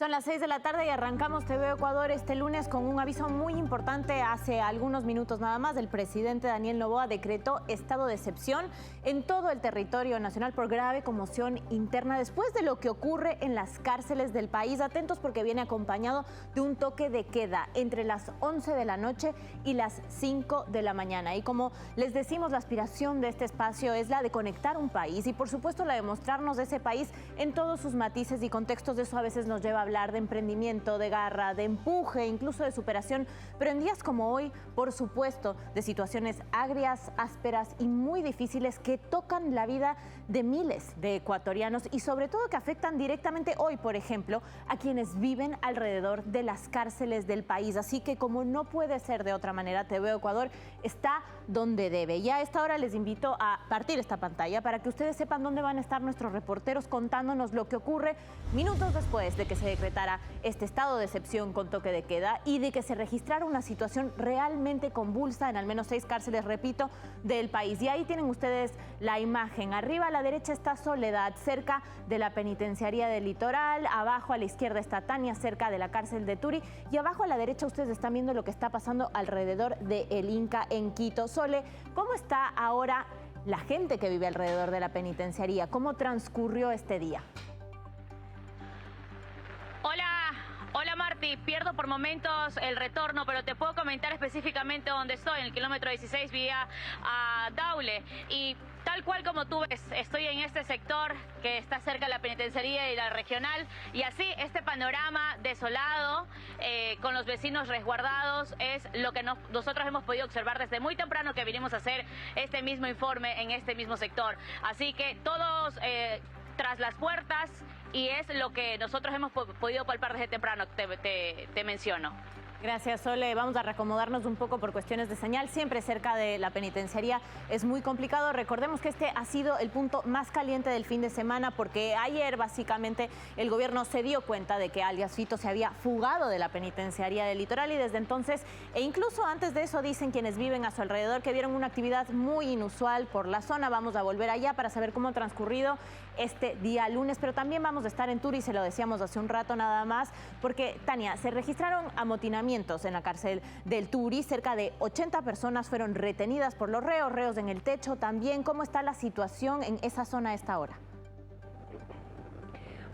Son las 6 de la tarde y arrancamos TV Ecuador este lunes con un aviso muy importante. Hace algunos minutos nada más, el presidente Daniel Noboa decretó estado de excepción en todo el territorio nacional por grave conmoción interna después de lo que ocurre en las cárceles del país. Atentos porque viene acompañado de un toque de queda entre las 11 de la noche y las 5 de la mañana. Y como les decimos, la aspiración de este espacio es la de conectar un país y por supuesto la de mostrarnos de ese país en todos sus matices y contextos. De eso a veces nos lleva a hablar de emprendimiento, de garra, de empuje, incluso de superación, pero en días como hoy, por supuesto, de situaciones agrias, ásperas y muy difíciles que tocan la vida de miles de ecuatorianos y sobre todo que afectan directamente hoy, por ejemplo, a quienes viven alrededor de las cárceles del país. Así que como no puede ser de otra manera, TV Ecuador está donde debe. Y a esta hora les invito a partir esta pantalla para que ustedes sepan dónde van a estar nuestros reporteros contándonos lo que ocurre minutos después de que se decretara este estado de excepción con toque de queda y de que se registrara una situación realmente convulsa en al menos 6 cárceles, repito, del país. Y ahí tienen ustedes la imagen. Arriba a la derecha está Soledad, cerca de la penitenciaría del Litoral. Abajo a la izquierda está Tania, cerca de la cárcel de Turi. Y abajo a la derecha ustedes están viendo lo que está pasando alrededor del Inca en Quito. Sole, ¿cómo está ahora la gente que vive alrededor de la penitenciaría? ¿Cómo transcurrió este día? Hola Marti, pierdo por momentos el retorno, pero te puedo comentar específicamente dónde estoy, en el kilómetro 16 vía a Daule. Y tal cual como tú ves, estoy en este sector que está cerca de la penitenciaría y la regional, y así este panorama desolado, con los vecinos resguardados, es lo que nosotros hemos podido observar desde muy temprano que vinimos a hacer este mismo informe en este mismo sector. Así que todos tras las puertas, y es lo que nosotros hemos podido palpar desde temprano, te menciono. Gracias, Sole. Vamos a reacomodarnos un poco por cuestiones de señal. Siempre cerca de la penitenciaría es muy complicado. Recordemos que este ha sido el punto más caliente del fin de semana porque ayer básicamente el gobierno se dio cuenta de que alias Fito se había fugado de la penitenciaría del Litoral y desde entonces, e incluso antes de eso, dicen quienes viven a su alrededor que vieron una actividad muy inusual por la zona. Vamos a volver allá para saber cómo ha transcurrido este día lunes, pero también vamos a estar en Turi, se lo decíamos hace un rato nada más, porque, Tania, se registraron amotinamientos en la cárcel del Turi. Cerca de 80 personas fueron retenidas por los reos en el techo también. ¿Cómo está la situación en esa zona a esta hora?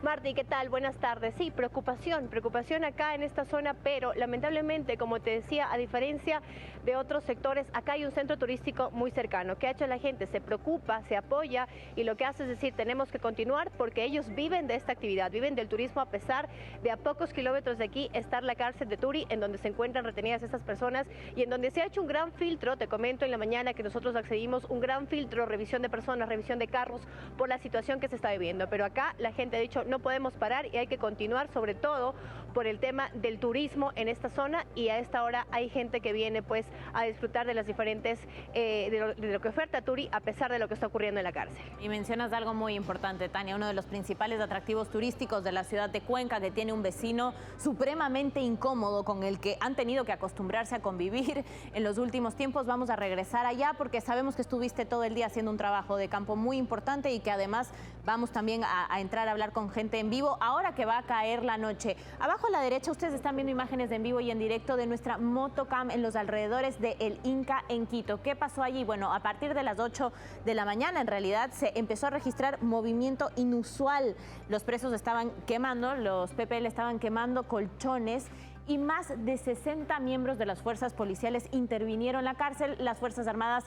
Marti, ¿qué tal? Buenas tardes. Sí, preocupación acá en esta zona, pero lamentablemente, como te decía, a diferencia de otros sectores, acá hay un centro turístico muy cercano. ¿Qué ha hecho la gente? Se preocupa, se apoya y lo que hace es decir, tenemos que continuar porque ellos viven de esta actividad, viven del turismo a pesar de a pocos kilómetros de aquí estar la cárcel de Turi, en donde se encuentran retenidas estas personas y en donde se ha hecho un gran filtro. Te comento en la mañana que nosotros accedimos, un gran filtro, revisión de personas, revisión de carros por la situación que se está viviendo. Pero acá la gente ha dicho, no podemos parar y hay que continuar, sobre todo por el tema del turismo en esta zona, y a esta hora hay gente que viene pues a disfrutar de las diferentes, de lo que oferta Turi a pesar de lo que está ocurriendo en la cárcel. Y mencionas algo muy importante, Tania, uno de los principales atractivos turísticos de la ciudad de Cuenca, que tiene un vecino supremamente incómodo con el que han tenido que acostumbrarse a convivir en los últimos tiempos. Vamos a regresar allá porque sabemos que estuviste todo el día haciendo un trabajo de campo muy importante y que además vamos también a entrar a hablar con gente en vivo ahora que va a caer la noche. Abajo a la derecha ustedes están viendo imágenes de en vivo y en directo de nuestra motocam en los alrededores de El Inca en Quito. ¿Qué pasó allí? Bueno, a partir de las 8 de la mañana en realidad se empezó a registrar movimiento inusual. Los presos estaban quemando, los PPL estaban quemando colchones y más de 60 miembros de las fuerzas policiales intervinieron en la cárcel. Las Fuerzas Armadas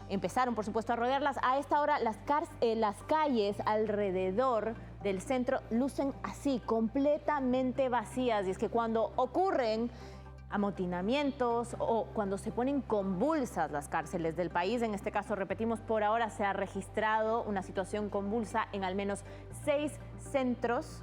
empezaron, por supuesto, a rodearlas. A esta hora las calles alrededor del centro lucen así, completamente vacías. Y es que cuando ocurren amotinamientos o cuando se ponen convulsas las cárceles del país, en este caso, repetimos, por ahora se ha registrado una situación convulsa en al menos 6 centros.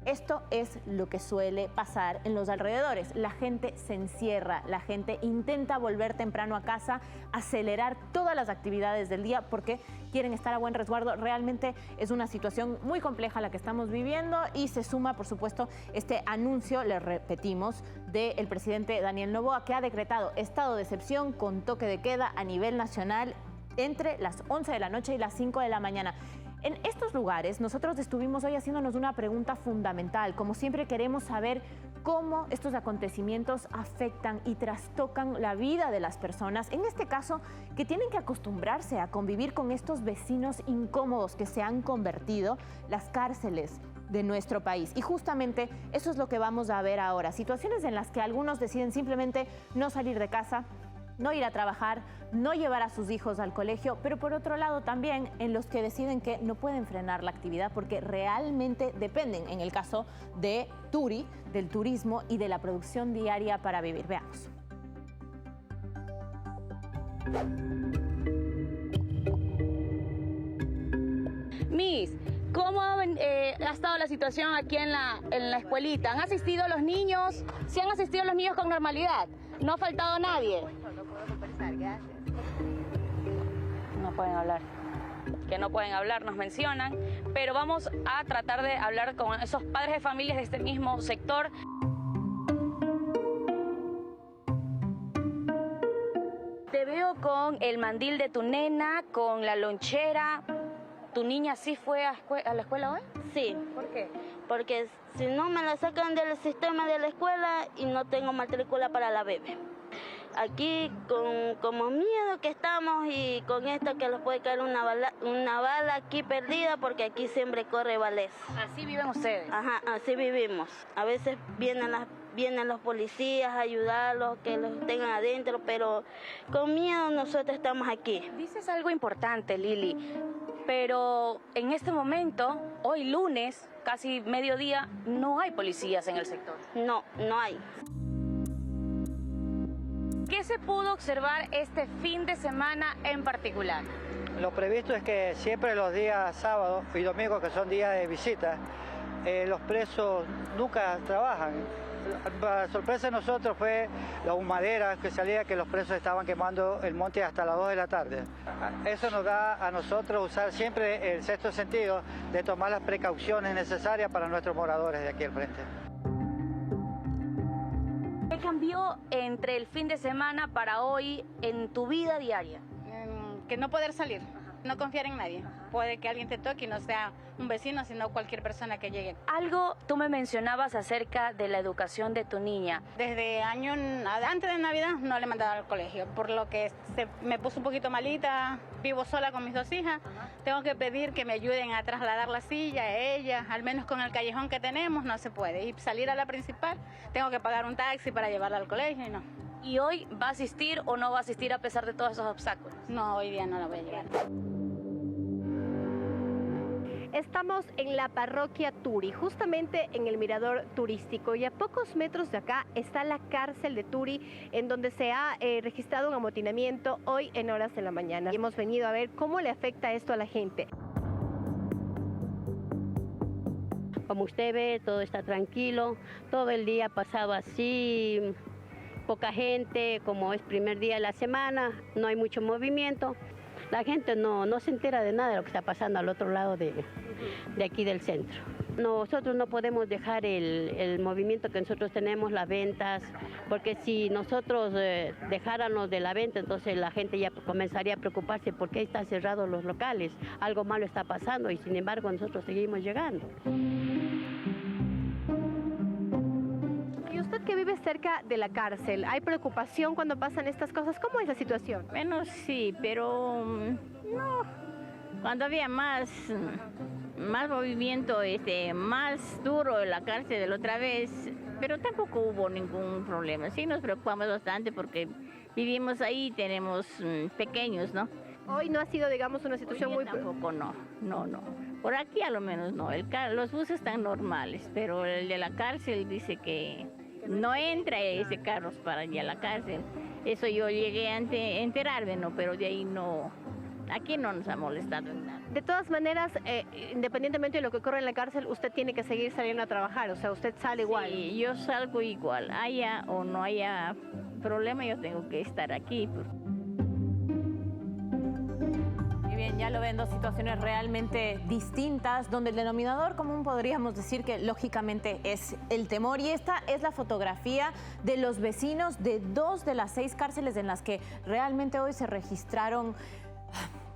Esto es lo que suele pasar en los alrededores. La gente se encierra, la gente intenta volver temprano a casa, acelerar todas las actividades del día porque quieren estar a buen resguardo. Realmente es una situación muy compleja la que estamos viviendo y se suma, por supuesto, este anuncio, le repetimos, del presidente Daniel Noboa, que ha decretado estado de excepción con toque de queda a nivel nacional entre las 11 de la noche y las 5 de la mañana. En estos lugares, nosotros estuvimos hoy haciéndonos una pregunta fundamental. Como siempre, queremos saber cómo estos acontecimientos afectan y trastocan la vida de las personas. En este caso, que tienen que acostumbrarse a convivir con estos vecinos incómodos que se han convertido las cárceles de nuestro país. Y justamente eso es lo que vamos a ver ahora. Situaciones en las que algunos deciden simplemente no salir de casa, no ir a trabajar, no llevar a sus hijos al colegio, pero por otro lado también en los que deciden que no pueden frenar la actividad porque realmente dependen, en el caso de Turi, del turismo y de la producción diaria para vivir. Veamos. Miss, ¿cómo ha estado la situación aquí en la escuelita? ¿Han asistido los niños? ¿Sí han asistido los niños con normalidad? ¿No ha faltado nadie? No pueden hablar. Que no pueden hablar, nos mencionan, pero vamos a tratar de hablar con esos padres de familias de este mismo sector. Te veo con el mandil de tu nena, con la lonchera. ¿Tu niña sí fue a la escuela hoy? Sí. ¿Por qué? Porque si no me la sacan del sistema de la escuela y no tengo matrícula para la bebé. Aquí como miedo que estamos y con esto que les puede caer una bala aquí perdida porque aquí siempre corre balés. Así viven ustedes. Ajá, así vivimos. A veces vienen los policías a ayudarlos, que los tengan adentro, pero con miedo nosotros estamos aquí. Dices algo importante, Lili, pero en este momento, hoy lunes, casi mediodía, no hay policías en el sector. No, no hay. ¿Qué se pudo observar este fin de semana en particular? Lo previsto es que siempre los días sábados y domingos, que son días de visita, los presos nunca trabajan. La sorpresa de nosotros fue la humadera que salía, que los presos estaban quemando el monte hasta las 2 de la tarde. Eso nos da a nosotros usar siempre el sexto sentido de tomar las precauciones necesarias para nuestros moradores de aquí al frente. ¿Qué cambió entre el fin de semana para hoy en tu vida diaria? Que no poder salir, no confiar en nadie. Puede que alguien te toque y no sea un vecino, sino cualquier persona que llegue. Algo tú me mencionabas acerca de la educación de tu niña. Desde antes de Navidad no le mandaba al colegio, por lo que me puso un poquito malita, vivo sola con mis 2 hijas. Tengo que pedir que me ayuden a trasladar la silla a ella, al menos con el callejón que tenemos no se puede. Y salir a la principal, tengo que pagar un taxi para llevarla al colegio y no. ¿Y hoy va a asistir o no va a asistir a pesar de todos esos obstáculos? No, hoy día no la voy a llevar. Estamos en la parroquia Turi, justamente en el mirador turístico, y a pocos metros de acá está la cárcel de Turi, en donde se ha registrado un amotinamiento hoy en horas de la mañana. Y hemos venido a ver cómo le afecta esto a la gente. Como usted ve, todo está tranquilo, todo el día pasaba así, poca gente, como es primer día de la semana, no hay mucho movimiento. La gente no se entera de nada de lo que está pasando al otro lado de aquí del centro. Nosotros no podemos dejar el movimiento que nosotros tenemos, las ventas, porque si nosotros dejáramos de la venta, entonces la gente ya comenzaría a preocuparse por qué están cerrados los locales, algo malo está pasando y sin embargo nosotros seguimos llegando. Usted que vive cerca de la cárcel, ¿hay preocupación cuando pasan estas cosas? ¿Cómo es la situación? Bueno, sí, pero no. Cuando había más movimiento, más duro en la cárcel de la otra vez, pero tampoco hubo ningún problema. Sí nos preocupamos bastante porque vivimos ahí, tenemos pequeños, ¿no? Hoy no ha sido, digamos, una situación muy... Tampoco, no. Por aquí a lo menos no. Los buses están normales, pero el de la cárcel dice que no entra ese carros para allá a la cárcel. Eso yo llegué a enterarme, ¿no? Pero de ahí no, aquí no nos ha molestado en nada. De todas maneras, independientemente de lo que ocurre en la cárcel, usted tiene que seguir saliendo a trabajar, o sea, usted sale igual. Sí, yo salgo igual, haya o no haya problema, yo tengo que estar aquí. Bien, ya lo ven, 2 situaciones realmente distintas, donde el denominador común podríamos decir que lógicamente es el temor. Y esta es la fotografía de los vecinos de 2 de las 6 cárceles en las que realmente hoy se registraron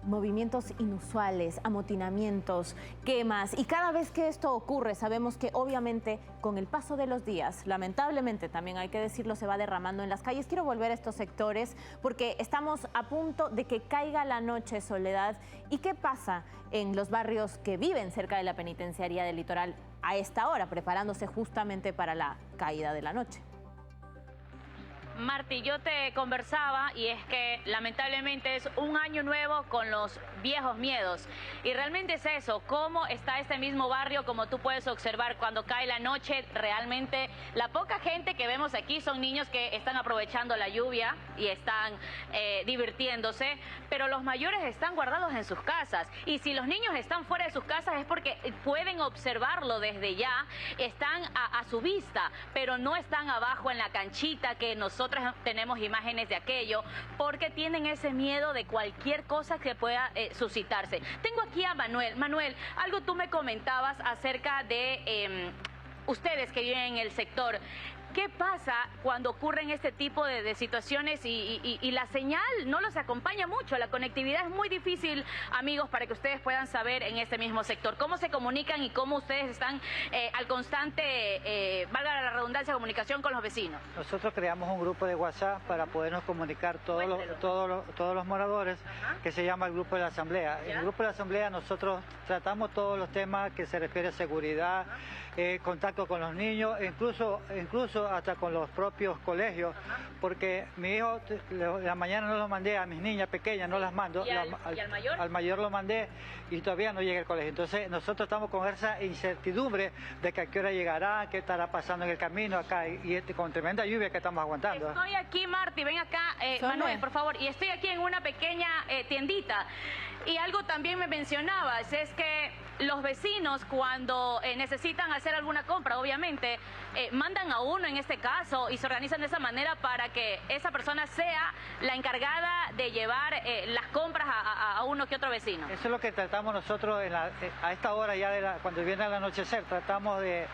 movimientos inusuales, amotinamientos, quemas, y cada vez que esto ocurre sabemos que obviamente con el paso de los días, lamentablemente también hay que decirlo, se va derramando en las calles. Quiero volver a estos sectores porque estamos a punto de que caiga la noche, Soledad. ¿Y qué pasa en los barrios que viven cerca de la penitenciaría del Litoral a esta hora, preparándose justamente para la caída de la noche? Marti, yo te conversaba y es que lamentablemente es un año nuevo con los viejos miedos. Y realmente es eso, cómo está este mismo barrio, como tú puedes observar cuando cae la noche. Realmente la poca gente que vemos aquí son niños que están aprovechando la lluvia y están divirtiéndose, pero los mayores están guardados en sus casas. Y si los niños están fuera de sus casas es porque pueden observarlo desde ya, están a su vista, pero no están abajo en la canchita que nosotros tenemos imágenes de aquello, porque tienen ese miedo de cualquier cosa que pueda suscitarse. Tengo aquí a Manuel. Manuel, algo tú me comentabas acerca de ustedes que viven en el sector. ¿Qué pasa cuando ocurren este tipo de situaciones y la señal no los acompaña mucho? La conectividad es muy difícil, amigos, para que ustedes puedan saber en este mismo sector. ¿Cómo se comunican y cómo ustedes están al constante, valga la redundancia, comunicación con los vecinos? Nosotros creamos un grupo de WhatsApp para podernos comunicar todos los moradores, que se llama el Grupo de la Asamblea. En el Grupo de la Asamblea nosotros tratamos todos los temas que se refiere a seguridad, contacto con los niños, incluso hasta con los propios colegios, porque mi hijo, la mañana no lo mandé a mis niñas pequeñas, no las mando. ¿Y al mayor? Al mayor lo mandé y todavía no llega al colegio. Entonces nosotros estamos con esa incertidumbre de que a qué hora llegará, qué estará pasando en el camino acá, y con tremenda lluvia que estamos aguantando. Estoy aquí, Marti, ven acá, Manuel, por favor, y estoy aquí en una pequeña tiendita. Y algo también me mencionabas, es que los vecinos cuando necesitan hacer alguna compra, obviamente, mandan a uno en este caso y se organizan de esa manera para que esa persona sea la encargada de llevar las compras a uno que otro vecino. Eso es lo que tratamos nosotros a esta hora ya, cuando viene el anochecer, tratamos de,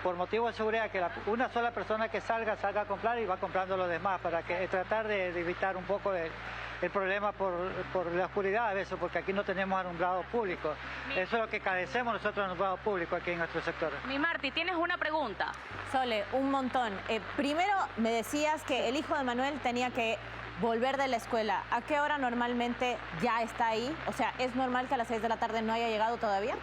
por motivo de seguridad, que una sola persona que salga a comprar y va comprando los demás, para que tratar de evitar un poco el problema por la oscuridad a veces, porque aquí no tenemos alumbrado público. Eso es lo que carecemos nosotros, alumbrado público aquí en nuestro sector. Mi Marti, ¿tienes una pregunta? Sole, un montón. Primero me decías que el hijo de Manuel tenía que volver de la escuela. ¿A qué hora normalmente ya está ahí? O sea, ¿es normal que a las 6 de la tarde no haya llegado todavía?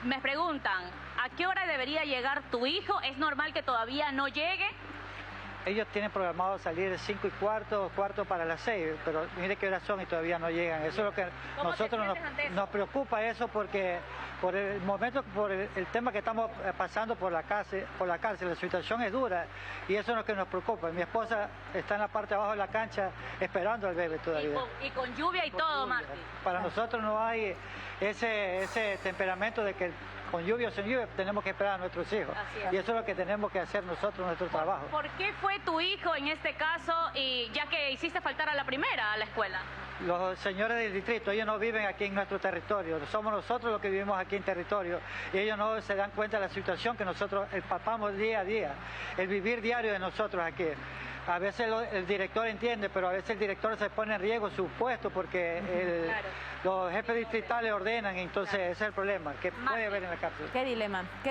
Me preguntan, ¿a qué hora debería llegar tu hijo? ¿Es normal que todavía no llegue? Ellos tienen programado salir 5:15, cuarto para las 6, pero mire qué horas son y todavía no llegan. Eso es lo que nosotros nos preocupa, eso, porque por el momento, por el tema que estamos pasando por la cárcel, la situación es dura y eso es lo que nos preocupa. Mi esposa está en la parte de abajo de la cancha esperando al bebé todavía. Y con lluvia y todo, Marti. Para nosotros no hay ese temperamento de que con lluvia o sin lluvia tenemos que esperar a nuestros hijos. Y eso es lo que tenemos que hacer nosotros, nuestro trabajo. ¿Por qué fue tu hijo en este caso, y ya que hiciste faltar a la primera a la escuela? Los señores del distrito, ellos no viven aquí en nuestro territorio, somos nosotros los que vivimos aquí en territorio, y ellos no se dan cuenta de la situación que nosotros palpamos día a día, el vivir diario de nosotros aquí. A veces el director entiende, pero a veces el director se pone en riesgo su puesto porque los jefes distritales ordenan, y entonces ese es el problema que puede haber en la cárcel. Qué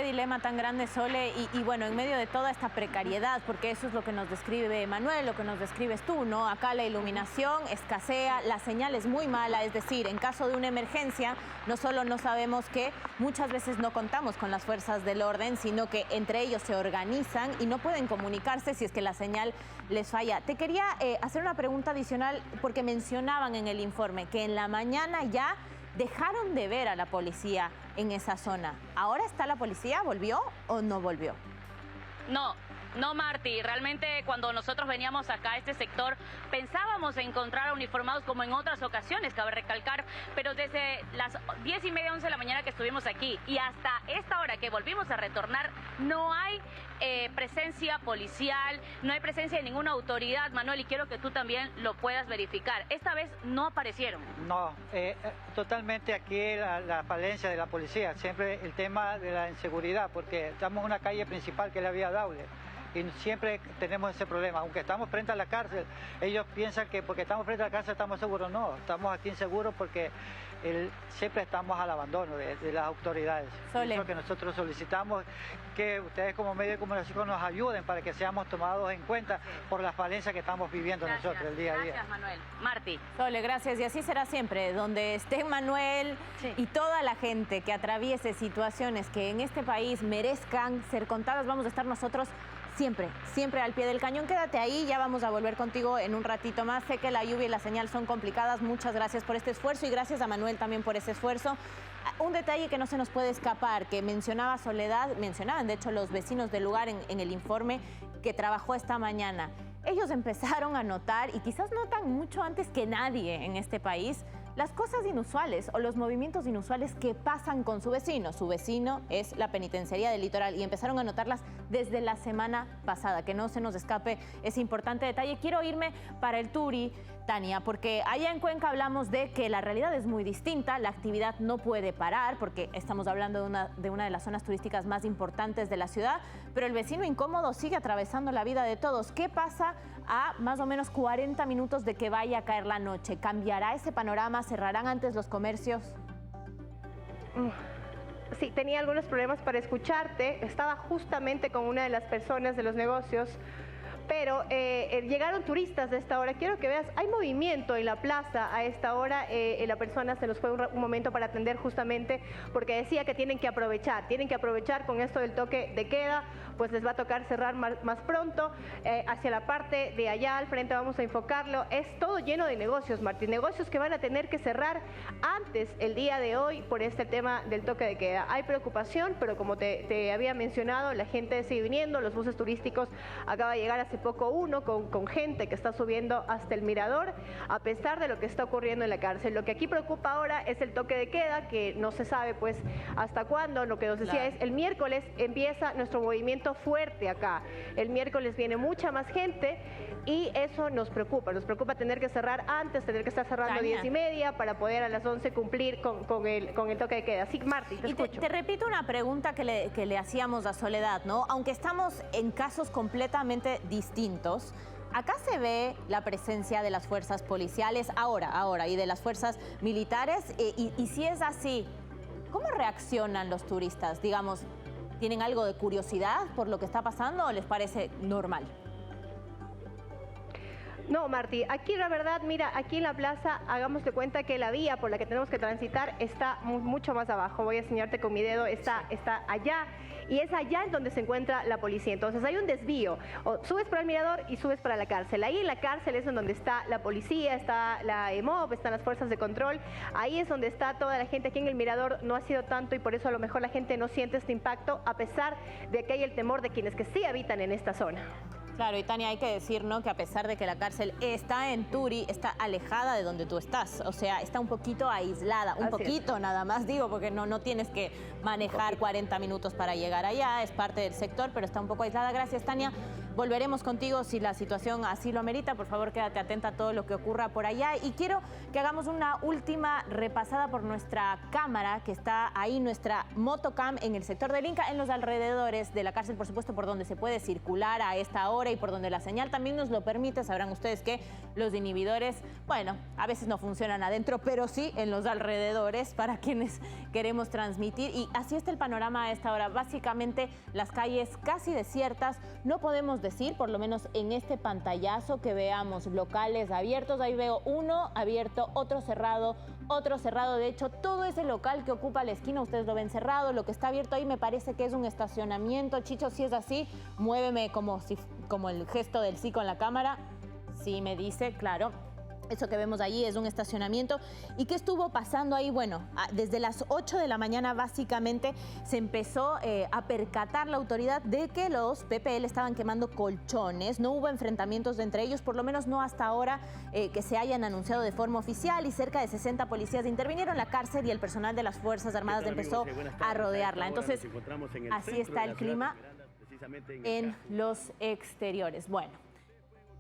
dilema tan grande, Sole, y bueno, en medio de toda esta precariedad, porque eso es lo que nos describe Manuel, lo que nos describes tú, ¿no? Acá la iluminación escasea, la señal es muy mala, es decir, en caso de una emergencia, no solo no sabemos que muchas veces no contamos con las fuerzas del orden, sino que entre ellos se organizan y no pueden comunicarse si es que la señal les falla. Te quería hacer una pregunta adicional, porque mencionaban en el informe que en la mañana ya dejaron de ver a la policía en esa zona. ¿Ahora está la policía? ¿Volvió o no volvió? No, Marti, realmente cuando nosotros veníamos acá a este sector pensábamos encontrar uniformados como en otras ocasiones, cabe recalcar, pero desde las 10:30, 11 de la mañana que estuvimos aquí y hasta esta hora que volvimos a retornar, no hay presencia policial, no hay presencia de ninguna autoridad, Manuel, y quiero que tú también lo puedas verificar. Esta vez no aparecieron. No, totalmente aquí la falencia de la policía, siempre el tema de la inseguridad, porque estamos en una calle principal que es la vía Daule. y siempre tenemos ese problema. Aunque estamos frente a la cárcel, ellos piensan que porque estamos frente a la cárcel estamos seguros. No, estamos aquí inseguros porque siempre estamos al abandono de las autoridades. Sole. Eso que nosotros solicitamos, que ustedes como medio de comunicación nos ayuden para que seamos tomados en cuenta por las falencias que estamos viviendo nosotros el día a día. Gracias, Manuel. Martí. Sole, gracias. Y así será siempre, donde esté Manuel y toda la gente que atraviese situaciones que en este país merezcan ser contadas, vamos a estar nosotros siempre, siempre al pie del cañón. Quédate ahí, ya vamos a volver contigo en un ratito más. Sé que la lluvia y la señal son complicadas. Muchas gracias por este esfuerzo y gracias a Manuel también por ese esfuerzo. Un detalle que no se nos puede escapar, que mencionaba Soledad, mencionaban de hecho los vecinos del lugar en el informe que trabajó esta mañana. Ellos empezaron a notar, y quizás notan mucho antes que nadie en este país, las cosas inusuales o los movimientos inusuales que pasan con su vecino. Su vecino es la Penitenciaría del Litoral y empezaron a notarlas desde la semana pasada. Que no se nos escape ese importante detalle. Quiero irme para el Turi, Tania, porque allá en Cuenca hablamos de que la realidad es muy distinta, la actividad no puede parar porque estamos hablando de una de las zonas turísticas más importantes de la ciudad, pero el vecino incómodo sigue atravesando la vida de todos. ¿Qué pasa a más o menos 40 minutos de que vaya a caer la noche? ¿Cambiará ese panorama? ¿Cerrarán antes los comercios? Sí, tenía algunos problemas para escucharte. Estaba justamente con una de las personas de los negocios, pero llegaron turistas de esta hora. Quiero que veas, hay movimiento en la plaza a esta hora. La persona se nos fue un momento para atender justamente porque decía que tienen que aprovechar con esto del toque de queda, pues les va a tocar cerrar más pronto. Hacia la parte de allá al frente vamos a enfocarlo, es todo lleno de negocios, Martín, negocios que van a tener que cerrar antes el día de hoy por este tema del toque de queda. Hay preocupación, pero como te había mencionado, la gente sigue viniendo, los buses turísticos, acaba de llegar hace poco uno con gente que está subiendo hasta el mirador, a pesar de lo que está ocurriendo en la cárcel. Lo que aquí preocupa ahora es el toque de queda, que no se sabe pues hasta cuándo. Lo que nos decía es, el miércoles empieza nuestro movimiento fuerte acá. El miércoles viene mucha más gente y eso nos preocupa tener que cerrar antes, tener que estar cerrando 10:30 para poder a las 11 cumplir con el toque de queda. Sí, Marti, te escucho. Te repito una pregunta que le hacíamos a Soledad, ¿no? Aunque estamos en casos completamente distintos, acá se ve la presencia de las fuerzas policiales ahora y de las fuerzas militares y si es así, ¿cómo reaccionan los turistas? Digamos, ¿tienen algo de curiosidad por lo que está pasando o les parece normal? No, Marti, aquí la verdad, mira, aquí en la plaza, hagamos de cuenta que la vía por la que tenemos que transitar está mucho más abajo. Voy a enseñarte con mi dedo, está allá. Y es allá en donde se encuentra la policía. Entonces hay un desvío. O subes para el mirador y subes para la cárcel. Ahí en la cárcel es en donde está la policía, está la EMOB, están las fuerzas de control. Ahí es donde está toda la gente. Aquí en el mirador no ha sido tanto y por eso a lo mejor la gente no siente este impacto, a pesar de que hay el temor de quienes que sí habitan en esta zona. Claro, y Tania, hay que decir, ¿no?, que a pesar de que la cárcel está en Turi, está alejada de donde tú estás. O sea, está un poquito aislada, un poquito nada más, digo, porque no tienes que manejar 40 minutos para llegar allá, es parte del sector, pero está un poco aislada. Gracias, Tania. Volveremos contigo si la situación así lo amerita. Por favor, quédate atenta a todo lo que ocurra por allá. Y quiero que hagamos una última repasada por nuestra cámara, que está ahí, nuestra motocam en el sector del Inca, en los alrededores de la cárcel, por supuesto, por donde se puede circular a esta hora y por donde la señal también nos lo permite. Sabrán ustedes que los inhibidores, bueno, a veces no funcionan adentro, pero sí en los alrededores para quienes queremos transmitir. Y así está el panorama a esta hora. Básicamente, las calles casi desiertas. No podemos decir, por lo menos en este pantallazo, que veamos locales abiertos. Ahí veo uno abierto, otro cerrado. De hecho, todo ese local que ocupa la esquina, ustedes lo ven cerrado. Lo que está abierto ahí me parece que es un estacionamiento. Chicho, si es así, muéveme como el gesto del sí con la cámara. Sí, me dice, claro. Eso que vemos allí es un estacionamiento. ¿Y qué estuvo pasando ahí? Bueno, desde las 8 de la mañana básicamente se empezó a percatar la autoridad de que los PPL estaban quemando colchones. No hubo enfrentamientos entre ellos, por lo menos no hasta ahora que se hayan anunciado de forma oficial, y cerca de 60 policías intervinieron. La cárcel y el personal de las Fuerzas Armadas empezó a rodearla. Entonces, así está el clima en los exteriores. Bueno.